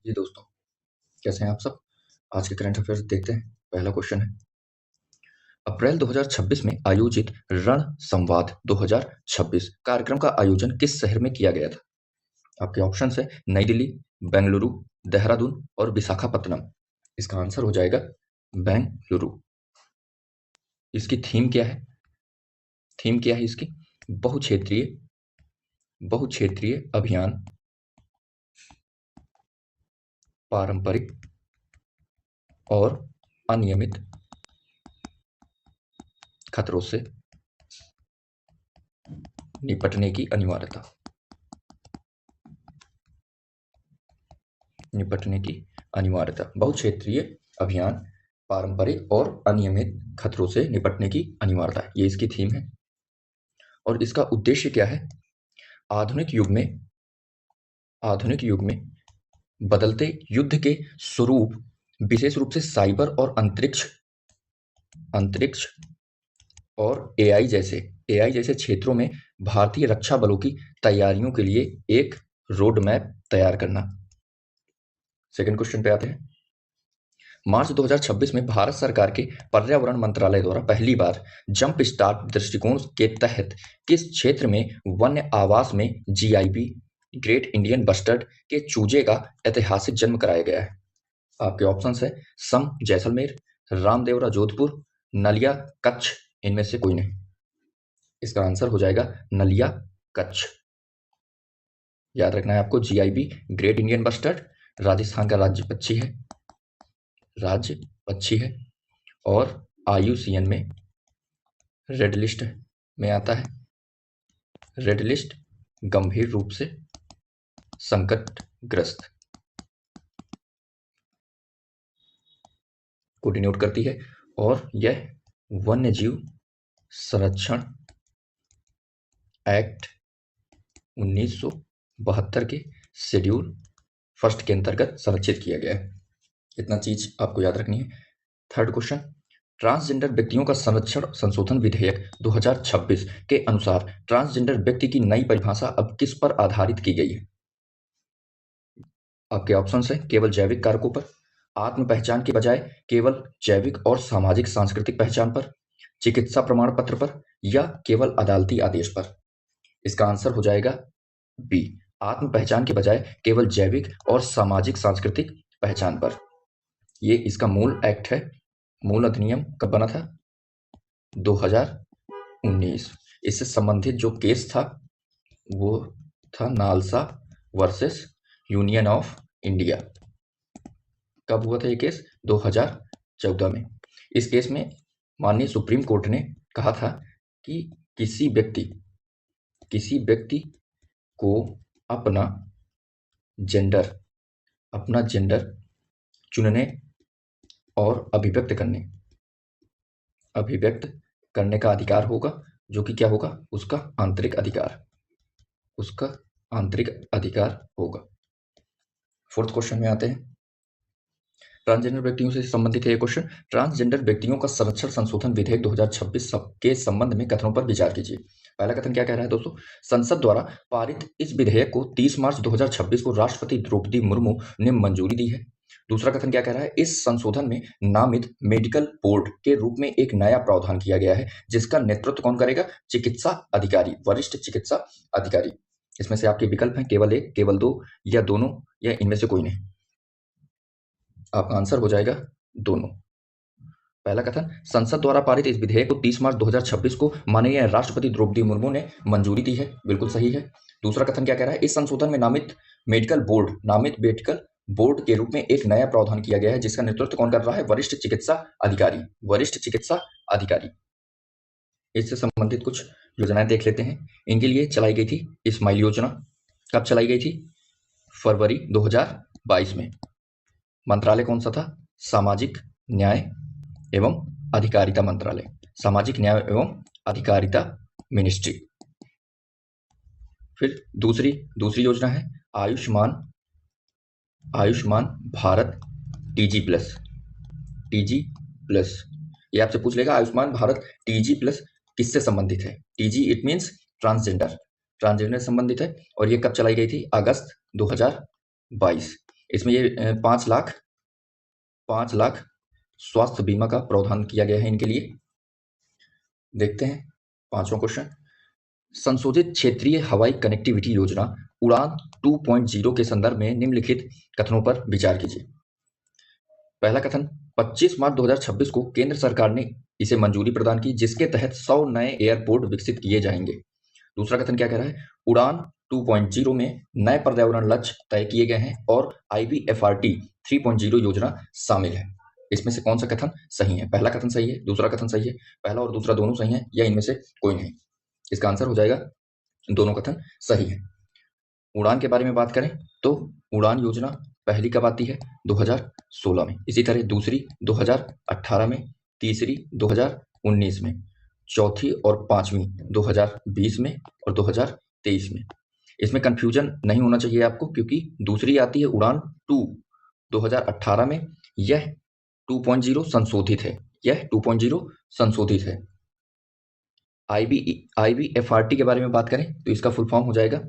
जी दोस्तों, कैसे हैं आप सब? आज के करंट अफेयर्स देखते हैं। पहला क्वेश्चन है, अप्रैल 2026 में आयोजित रण संवाद 2026 कार्यक्रम का आयोजन किस शहर में किया गया था? आपके ऑप्शंस है नई दिल्ली, बेंगलुरु, देहरादून और विशाखापत्तनम। इसका आंसर हो जाएगा बेंगलुरु। इसकी थीम क्या है? थीम क्या है इसकी? बहुक्षेत्रीय अभियान, पारंपरिक और अनियमित खतरों से निपटने की अनिवार्यता। बहुक्षेत्रीय अभियान, पारंपरिक और अनियमित खतरों से निपटने की अनिवार्यता, ये इसकी थीम है। और इसका उद्देश्य क्या है? आधुनिक युग में बदलते युद्ध के स्वरूप, विशेष रूप से साइबर और अंतरिक्ष और एआई जैसे क्षेत्रों में भारतीय रक्षा बलों की तैयारियों के लिए एक रोड मैप तैयार करना। सेकंड क्वेश्चन पे आते हैं। मार्च 2026 में भारत सरकार के पर्यावरण मंत्रालय द्वारा पहली बार जंप स्टार्ट दृष्टिकोण के तहत किस क्षेत्र में वन्य आवास में जीआईबी ग्रेट इंडियन बस्टर्ड के चूजे का ऐतिहासिक जन्म कराया गया है? आपके ऑप्शंस है सम जैसलमेर, रामदेवरा जोधपुर, नलिया कच्छ, इनमें से कोई नहीं। इसका आंसर हो जाएगा नलिया कच्छ। याद रखना है आपको, GIB great Indian bustard Rajasthan का राज्य पक्षी है और IUCN में रेड लिस्ट में आता है। रेड लिस्ट गंभीर रूप से संकटग्रस्त को डिनोट करती है और यह वन्यजीव संरक्षण एक्ट 1972 के शेड्यूल फर्स्ट के अंतर्गत संरक्षित किया गया है। इतना चीज आपको याद रखनी है। थर्ड क्वेश्चन, ट्रांसजेंडर व्यक्तियों का संरक्षण संशोधन विधेयक 2026 के अनुसार ट्रांसजेंडर व्यक्ति की नई परिभाषा अब किस पर आधारित की गई है? आपके ऑप्शंस हैं केवल जैविक कारकों पर, आत्म पहचान के बजाय केवल जैविक और सामाजिक सांस्कृतिक पहचान पर, चिकित्सा प्रमाण पत्र पर या केवल अदालती आदेश पर। इसका आंसर हो जाएगा बी, आत्म पहचान के बजाय केवल जैविक और सामाजिक सांस्कृतिक पहचान पर। ये इसका मूल एक्ट है। मूल अधिनियम कब बना था? 2019। इससे संबंधित जो केस था वो था NALSA versus union of India. कब हुआ था ये केस? 2014 में। इस केस में माननीय सुप्रीम कोर्ट ने कहा था कि किसी व्यक्ति को अपना जेंडर चुनने और अभिव्यक्त करने का अधिकार होगा, जो कि क्या होगा? उसका आंतरिक अधिकार होगा। फोर्थ क्वेश्चन में आते हैं। ट्रांसजेंडर व्यक्तियों से संबंधित है ये क्वेश्चन। ट्रांसजेंडर व्यक्तियों का संरक्षण संशोधन विधेयक 2026 के संबंध में कथनों पर विचार कीजिए। पहला कथन क्या कह रहा है दोस्तों? संसद द्वारा पारित इस विधेयक को 30 मार्च 2026 को राष्ट्रपति द्रौपदी मुर्मू ने मंजूरी दी है। दूसरा कथन क्या कह रहा है? इस संशोधन में नामित मेडिकल बोर्ड के रूप में एक नया प्रावधान किया गया है, जिसका नेतृत्व कौन करेगा? चिकित्सा अधिकारी, वरिष्ठ चिकित्सा अधिकारी। इसमें से आपके विकल्प हैं केवल एक, केवल दो या दोनों या इनमें से कोई नहीं। आपका आंसर हो जाएगा दोनों। पहला कथन, संसद द्वारा पारित इस विधेयक को 30 मार्च 2026 को माननीय राष्ट्रपति द्रौपदी मुर्मू ने मंजूरी दी है, बिल्कुल सही है। दूसरा कथन क्या कह रहा है? इस संशोधन में नामित मेडिकल बोर्ड के रूप में एक नया प्रावधान किया गया है, जिसका नेतृत्व कौन कर रहा है? वरिष्ठ चिकित्सा अधिकारी। इससे संबंधित कुछ योजनाएं देख लेते हैं। इनके लिए चलाई गई थी स्माइल योजना। कब चलाई गई थी? फरवरी 2022 में। मंत्रालय कौन सा था? सामाजिक न्याय एवं अधिकारिता मंत्रालय, सामाजिक न्याय एवं अधिकारिता मिनिस्ट्री। फिर दूसरी योजना है आयुष्मान भारत टीजी प्लस। ये आपसे पूछ लेगा आयुष्मान भारत टीजी प्लस किससे संबंधित है? टीजी इट मीन्स ट्रांसजेंडर से संबंधित है। और ये कब चलाई गई थी? अगस्त 2022। इसमें ये 5 लाख स्वास्थ्य बीमा का प्रावधान किया गया है इनके लिए। देखते हैं 5वां क्वेश्चन। संशोधित क्षेत्रीय हवाई कनेक्टिविटी योजना उड़ान 2.0 के संदर्भ में निम्नलिखित कथनों पर विचार कीजिए। पहला कथन, 25 मार्च 2026 को केंद्र सरकार ने इसे मंजूरी प्रदान की, जिसके तहत 100 नए एयरपोर्ट विकसित किए जाएंगे। दूसरा कथन क्या कह रहा है, उड़ान 2.0 में नए पर्यावरण लक्ष्य तय किए गए हैं और IBFRT 3.0 योजना शामिल है। इसमें से कौन सा कथन सही है? पहला कथन सही है, दूसरा कथन सही है, पहला और दूसरा दोनों सही है, या इनमें से कोई नहीं? इसका आंसर हो जाएगा दोनों कथन सही है। उड़ान के बारे में बात करें तो उड़ान योजना पहली कब आती है? 2016 में। इसी तरह दूसरी 2018 में, तीसरी 2019 में, चौथी और पांचवी 2020 में और 2023 में। इसमें कंफ्यूजन नहीं होना चाहिए आपको, क्योंकि दूसरी आती है उड़ान 2 2018 में। यह 2.0 संशोधित है, यह 2.0 संशोधित है। IBFRT के बारे में बात करें तो इसका फुल फॉर्म हो जाएगा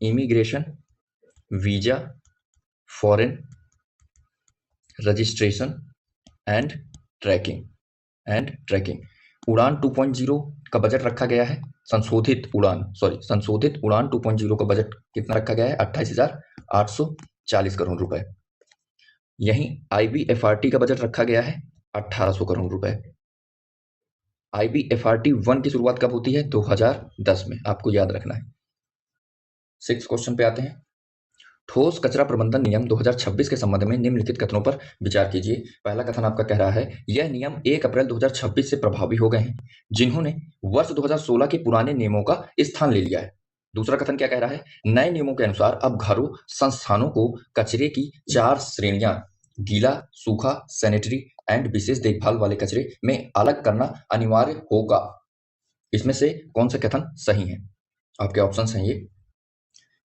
immigration visa foreign registration and tracking. Udan 2.0 का बजट रखा गया है, संशोधित उड़ान 2.0 का बजट कितना रखा गया है? 28,840 करोड़ रुपए। यहीं IBFRT का बजट रखा गया है 1,800 करोड़ रुपए। IBFRT 1 की शुरुआत कब होती है? 2010 में, आपको याद रखना है। 6 क्वेश्चन पे आते हैं। ठोस कचरा प्रबंधन नियम 2026 के संबंध में निम्नलिखित कथनों पर विचार कीजिए। पहला कथन आपका कह रहा है, यह नियम 1 अप्रैल 2026 से प्रभावी हो गए हैं, जिन्होंने वर्ष 2016 के पुराने नियमों का स्थान ले लिया है। दूसरा कथन क्या कह रहा है, नए नियमों के अनुसार अब घरों, संस्थानों को कचरे की 4 श्रेणियां गीला, सूखा, सैनिटरी एंड विशेष देखभाल वाले कचरे में अलग करना अनिवार्य होगा। इसमें से कौन सा कथन सही है? आपके ऑप्शन हैं ये।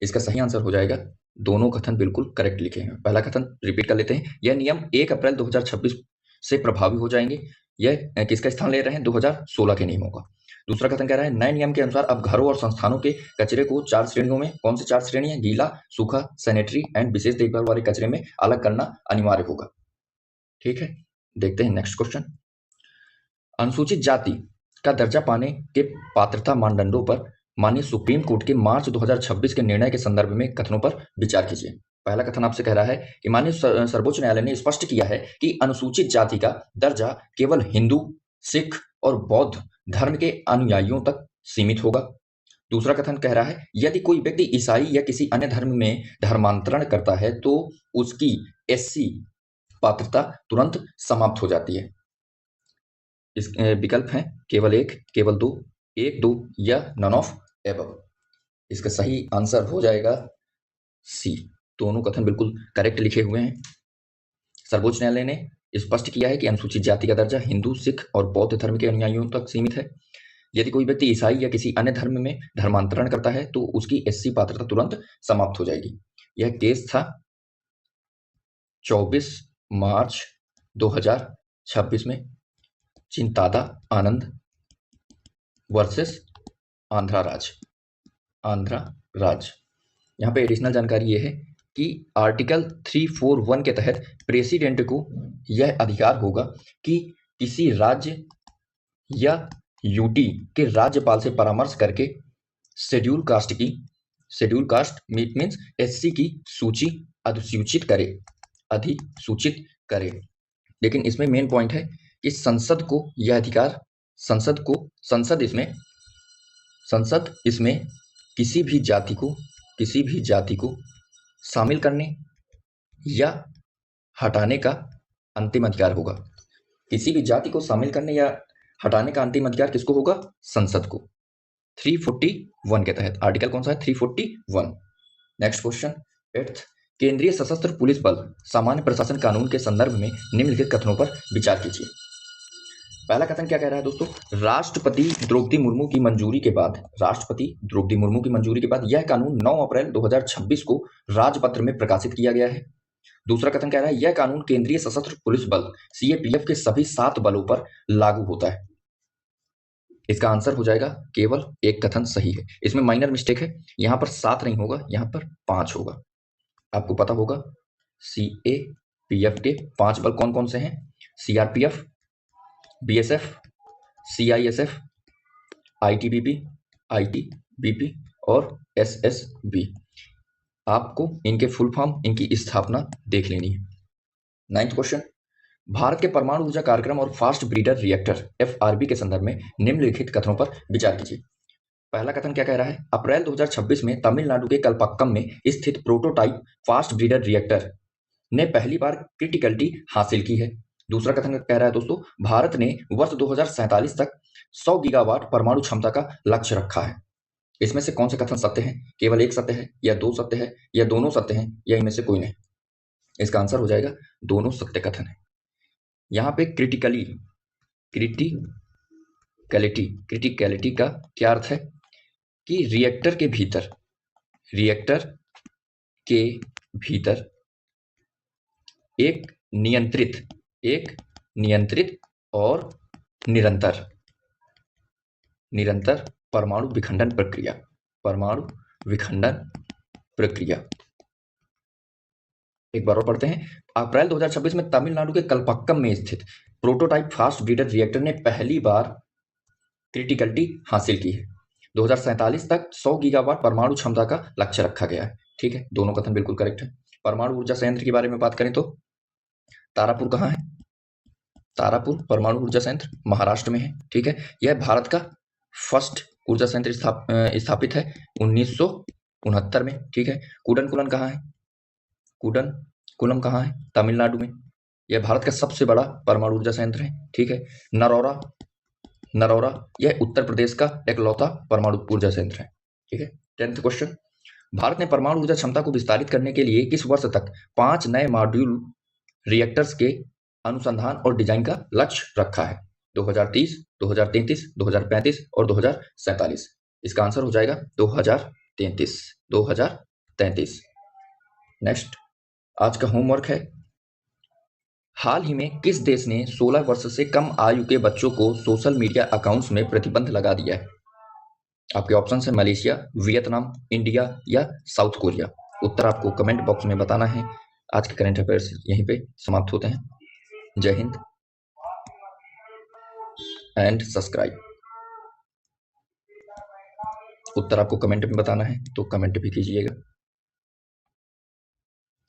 इसका सही आंसर हो जाएगा, दोनों कथन बिल्कुल करेक्ट लिखे हैं। पहला कथन रिपीट कर लेते हैं, यह नियम 1 अप्रैल 2026 से प्रभावी हो जाएंगे। यह किसका स्थान ले रहे हैं? 2016 के नियमों का। दूसरा कथन कह रहा है, नए नियम के अनुसार अब घरों और संस्थानों के कचरे को 4 श्रेणियों में, कौन सी 4 श्रेणियां? गीला, सूखा, सैनिटरी एंड विशेष देखभाल वाले कचरे में अलग करना अनिवार्य होगा। ठीक है, देखते हैं नेक्स्ट क्वेश्चन। अनुसूचित जाति का दर्जा पाने के पात्रता मानदंडों पर माननीय सुप्रीम कोर्ट के मार्च 2026 के निर्णय के संदर्भ में कथनों पर विचार कीजिए। पहला कथन आपसे कह रहा है कि माननीय सर्वोच्च न्यायालय ने स्पष्ट किया है कि अनुसूचित जाति का दर्जा केवल हिंदू, सिख और बौद्ध धर्म के अनुयायियों तक सीमित होगा। दूसरा कथन कह रहा है, यदि कोई व्यक्ति ईसाई या किसी अन्य धर्म में धर्मांतरण करता है तो उसकी SC पात्रता तुरंत समाप्त हो जाती है। इस विकल्प हैं केवल 1, केवल 2, 1, 2 या नन ऑफ एबव। इसका सही आंसर हो जाएगा C। दोनों कथन बिल्कुल करेक्ट लिखे हुए हैं। सर्वोच्च न्यायालय ने स्पष्ट किया है कि अनुसूचित जाति का दर्जा हिंदू, सिख और बौद्ध धर्म के अनुयायियों तक सीमित है। यदि कोई व्यक्ति ईसाई या किसी अन्य धर्म में धर्मांतरण करता है तो उसकी SC पात्रता तुरंत समाप्त हो जाएगी। यह केस था 24 मार्च 2026 में, चिंतादा आनंद वर्सेस आंध्रा राज। यहाँ पे एडिशनल जानकारी ये है कि आर्टिकल 341 के तहत प्रेसिडेंट को यह अधिकार होगा कि किसी राज्य या UT के राज्यपाल से परामर्श करके शेड्यूल कास्ट मीन्स SC की सूची अधिसूचित करे। लेकिन इसमें मेन पॉइंट है कि संसद को यह अधिकार, संसद इसमें किसी भी जाति को शामिल करने या हटाने का अंतिम अधिकार होगा। किसी भी जाति को शामिल करने या हटाने का अंतिम अधिकार किसको होगा? संसद को। 341 के तहत। आर्टिकल कौन सा है? 341। नेक्स्ट क्वेश्चन 8th, केंद्रीय सशस्त्र पुलिस बल सामान्य प्रशासन कानून के संदर्भ में निम्नलिखित कथनों पर विचार कीजिए। पहला कथन क्या कह रहा है दोस्तों? राष्ट्रपति द्रौपदी मुर्मू की मंजूरी के बाद यह कानून 9 अप्रैल 2026 को राजपत्र में प्रकाशित किया गया है। दूसरा कथन कह रहा है, यह कानून केंद्रीय सशस्त्र पुलिस बल CAPF के सभी 7 बलों पर लागू होता है। इसका आंसर हो जाएगा केवल एक कथन सही है। इसमें माइनर मिस्टेक है, यहां पर 7 नहीं होगा, यहां पर 5 होगा। आपको पता होगा CAPF के 5 बल कौन कौन से हैं? CRPF, BSF, CISF, ITBP और SSB। आपको इनके फुल फॉर्म, इनकी स्थापना देख लेनी है। 9th क्वेश्चन, भारत के परमाणु ऊर्जा कार्यक्रम और फास्ट ब्रीडर रिएक्टर FRB के संदर्भ में निम्नलिखित कथनों पर विचार कीजिए। पहला कथन क्या कह रहा है? अप्रैल 2026 में तमिलनाडु के कलपक्कम में स्थित प्रोटोटाइप फास्ट ब्रीडर रिएक्टर ने पहली बार क्रिटिकलिटी हासिल की है। दूसरा कथन कह रहा है दोस्तों, भारत ने वर्ष 2047 तक 100 गीगावाट परमाणु क्षमता का लक्ष्य रखा है। इसमें से कौन से कथन सत्य है? केवल एक सत्य है, या दो सत्य है, या दोनों सत्य हैं, या इनमें से कोई नहीं? इसका आंसर हो जाएगा दोनों सत्य कथन है। यहाँ पे क्रिटिकलिटी का क्या अर्थ है? कि रिएक्टर के भीतर एक नियंत्रित और निरंतर परमाणु विखंडन प्रक्रिया। एक बार और पढ़ते हैं। अप्रैल 2026 में तमिलनाडु के कलपक्कम में स्थित प्रोटोटाइप फास्ट ब्रीडर रिएक्टर ने पहली बार क्रिटिकलिटी हासिल की है। 2047 तक 100 गीगावाट परमाणु क्षमता का लक्ष्य रखा गया है। ठीक है, दोनों कथन बिल्कुल करेक्ट है। परमाणु ऊर्जा संयंत्र के बारे में बात करें तो तारापुर कहाँ है? तारापुर परमाणु ऊर्जा संयंत्र महाराष्ट्र में है। ठीक है, यह भारत का फर्स्ट ऊर्जा संयंत्र स्थापित है 1969 में। ठीक है, कुडनकुलम कहाँ है? कुडनकुलम कहाँ है? तमिलनाडु में। यह भारत का सबसे बड़ा परमाणु ऊर्जा संयंत्र है। ठीक है, नरौरा यह उत्तर प्रदेश का एकलौता परमाणु ऊर्जा संयंत्र है। ठीक है। 10th क्वेश्चन, भारत ने परमाणु ऊर्जा क्षमता को विस्तारित करने के लिए किस वर्ष तक 5 नए मॉड्यूल रिएक्टर्स के अनुसंधान और डिजाइन का लक्ष्य रखा है? 2030, 2033, 2035 और 2047। इसका आंसर हो जाएगा 2033। नेक्स्ट, आज का होमवर्क है, हाल ही में किस देश ने 16 वर्ष से कम आयु के बच्चों को सोशल मीडिया अकाउंट्स में प्रतिबंध लगा दिया है? आपके ऑप्शन है मलेशिया, वियतनाम, इंडिया या साउथ कोरिया। उत्तर आपको कमेंट बॉक्स में बताना है। आज के करंट अफेयर्स यहीं पे समाप्त होते हैं। जय हिंद एंड सब्सक्राइब। उत्तर आपको कमेंट में बताना है तो कमेंट भी कीजिएगा।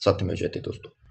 सत्यमेव जयते दोस्तों।